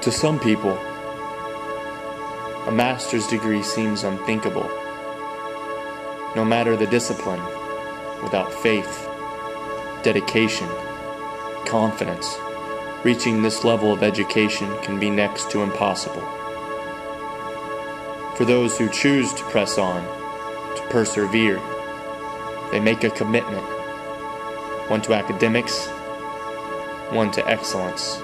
To some people, a master's degree seems unthinkable. No matter the discipline, without faith, dedication, confidence, reaching this level of education can be next to impossible. For those who choose to press on, to persevere, they make a commitment, one to academics, one to excellence.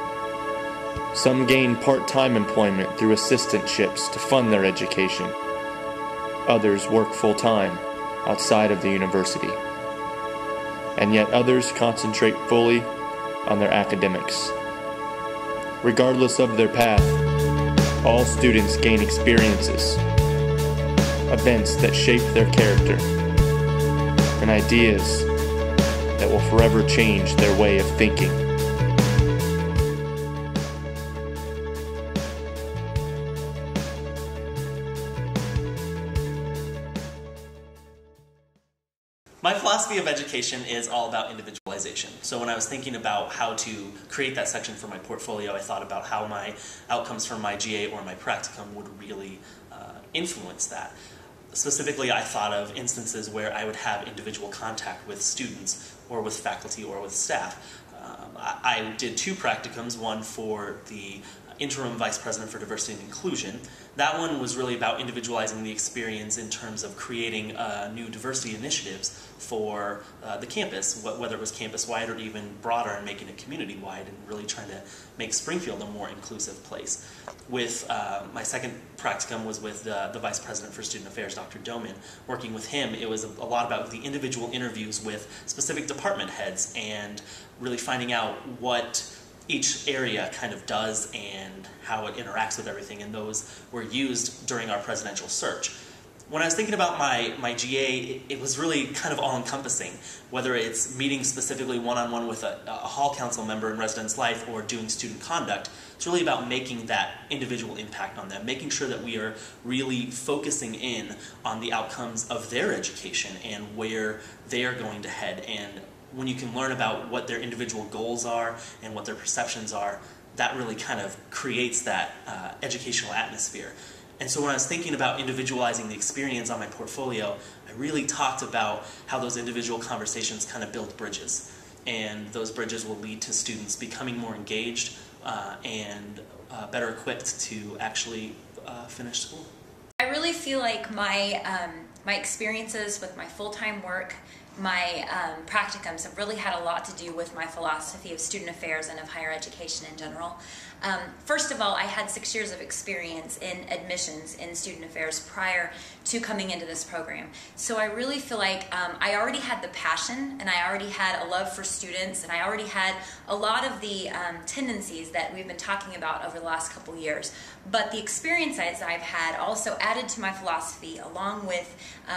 Some gain part-time employment through assistantships to fund their education. Others work full-time outside of the university. And yet others concentrate fully on their academics. Regardless of their path, all students gain experiences, events that shape their character, and ideas that will forever change their way of thinking. My philosophy of education is all about individualization. So when I was thinking about how to create that section for my portfolio, I thought about how my outcomes from my GA or my practicum would really influence that. Specifically, I thought of instances where I would have individual contact with students or with faculty or with staff. I did 2 practicums, one for the interim vice president for diversity and inclusion. That one was really about individualizing the experience in terms of creating new diversity initiatives for the campus, whether it was campus-wide or even broader, and making it community-wide and really trying to make Springfield a more inclusive place. With my second practicum was with the Vice President for Student Affairs, Dr. Doman. Working with him, it was a lot about the individual interviews with specific department heads and really finding out what each area kind of does and how it interacts with everything, and those were used during our presidential search. When I was thinking about my GA, it was really kind of all-encompassing, whether it's meeting specifically one-on-one with a hall council member in residence life or doing student conduct. It's really about making that individual impact on them, making sure that we are really focusing in on the outcomes of their education and where they are going to head. And when you can learn about what their individual goals are and what their perceptions are, that really kind of creates that educational atmosphere. And so when I was thinking about individualizing the experience on my portfolio, I really talked about how those individual conversations kind of build bridges. And those bridges will lead to students becoming more engaged and better equipped to actually finish school. I really feel like my experiences with my full-time work, my practicums have really had a lot to do with my philosophy of student affairs and of higher education in general. First of all, I had 6 years of experience in admissions in student affairs prior to coming into this program. So I really feel like I already had the passion, and I already had a love for students, and I already had a lot of the tendencies that we've been talking about over the last couple years. But the experiences I've had also added to my philosophy along with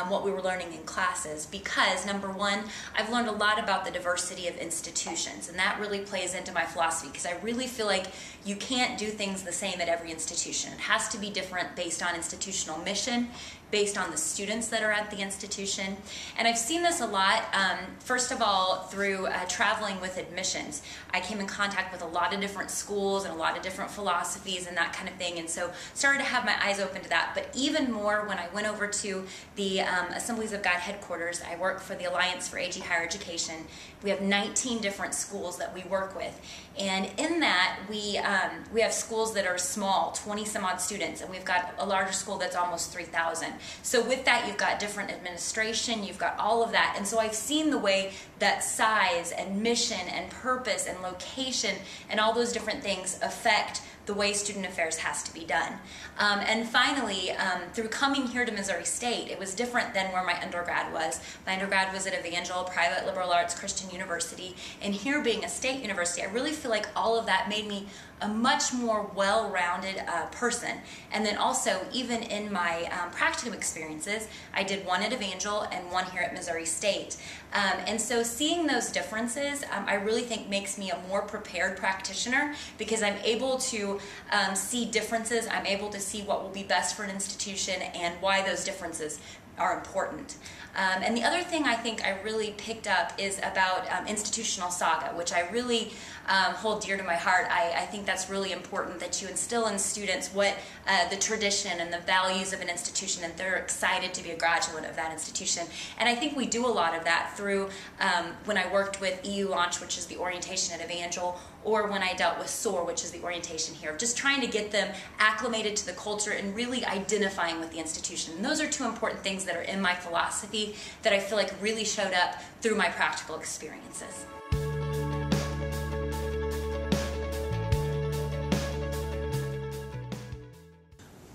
what we were learning in classes, because number one, I've learned a lot about the diversity of institutions, and that really plays into my philosophy, because I really feel like you can't do things the same at every institution. It has to be different based on institutional mission, based on the students that are at the institution. And I've seen this a lot, first of all, through traveling with admissions. I came in contact with a lot of different schools and a lot of different philosophies and that kind of thing, and so started to have my eyes open to that. But even more when I went over to the Assemblies of God headquarters. I work for the Alliance for AG Higher Education. We have 19 different schools that we work with, and in that we have schools that are small, 20 some odd students, and we've got a larger school that's almost 3,000. So with that, you've got different administration, you've got all of that, and so I've seen the way that size and mission and purpose and location and all those different things affect the way student affairs has to be done. And finally, through coming here to Missouri State, it was different than where my undergrad was. My undergrad was at Evangel, private liberal arts Christian university, and here being a state university, I really feel like all of that made me a much more well-rounded person. And then also, even in my practicum experiences, I did one at Evangel and one here at Missouri State. And so seeing those differences, I really think makes me a more prepared practitioner, because I'm able to see differences, I'm able to see what will be best for an institution and why those differences are important. And the other thing I think I really picked up is about institutional saga, which I really hold dear to my heart. I think that's really important, that you instill in students what the tradition and the values of an institution, and they're excited to be a graduate of that institution. And I think we do a lot of that through when I worked with EU Launch, which is the orientation at Evangel, or when I dealt with SOAR, which is the orientation here, just trying to get them acclimated to the culture and really identifying with the institution. And those are two important things that are in my philosophy that I feel like really showed up through my practical experiences.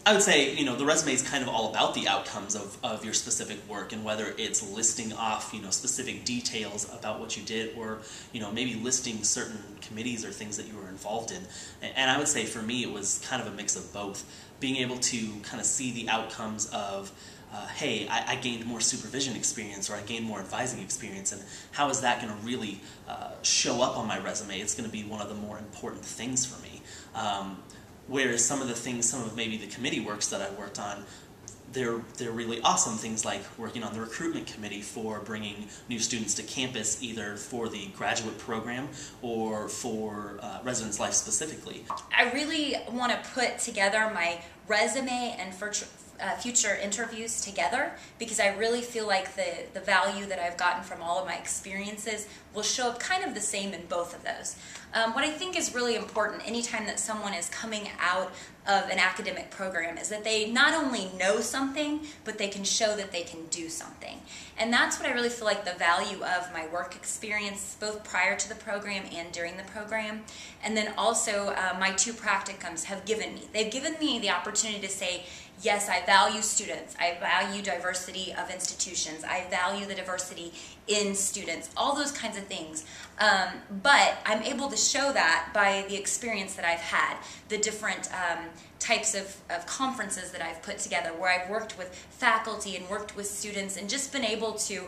I would say, the resume is kind of all about the outcomes of your specific work, and whether it's listing off, specific details about what you did, or, maybe listing certain committees or things that you were involved in. And I would say for me it was kind of a mix of both. Being able to kind of see the outcomes of, hey, I gained more supervision experience, or I gained more advising experience, and how is that going to really show up on my resume? It's going to be one of the more important things for me. Whereas some of maybe the committee works that I worked on, they're really awesome. Things like working on the recruitment committee for bringing new students to campus, either for the graduate program or for residence life specifically. I really want to put together my resume and future interviews together, because I really feel like the value that I've gotten from all of my experiences will show up kind of the same in both of those. What I think is really important anytime that someone is coming out of an academic program is that they not only know something, but they can show that they can do something. And that's what I really feel like the value of my work experience, both prior to the program and during the program. And then also my two practicums have given me. They've given me the opportunity to say, yes, I value students, I value diversity of institutions, I value the diversity in students, all those kinds of things. But I'm able to show that by the experience that I've had, the different types of conferences that I've put together, where I've worked with faculty and worked with students and just been able to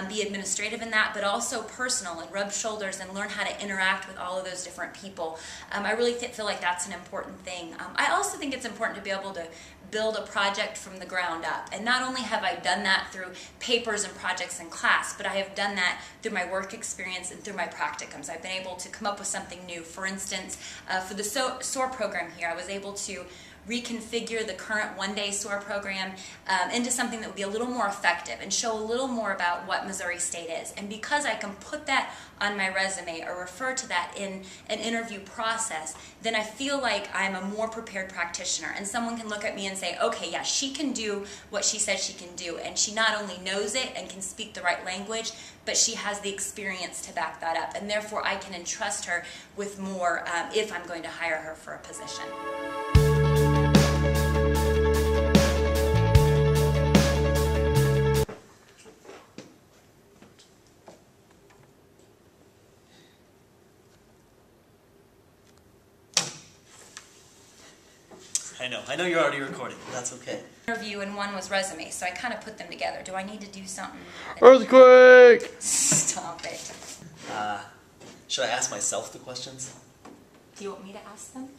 be administrative in that, but also personal, and rub shoulders and learn how to interact with all of those different people. I really feel like that's an important thing. I also think it's important to be able to build a project from the ground up. And not only have I done that through papers and projects in class, but I have done that through my work experience and through my practicums. I've been able to come up with something new. For instance, for the SOAR program here, I was able to reconfigure the current one-day SOAR program into something that would be a little more effective and show a little more about what Missouri State is. And because I can put that on my resume or refer to that in an interview process, then I feel like I'm a more prepared practitioner, and someone can look at me and say, okay, yeah, she can do what she says she can do, and she not only knows it and can speak the right language, but she has the experience to back that up, and therefore I can entrust her with more if I'm going to hire her for a position. I know you're already recording, but that's okay. Interview and one was resume, so I kind of put them together. Do I need to do something? Earthquake! Stop it. Should I ask myself the questions? Do you want me to ask them?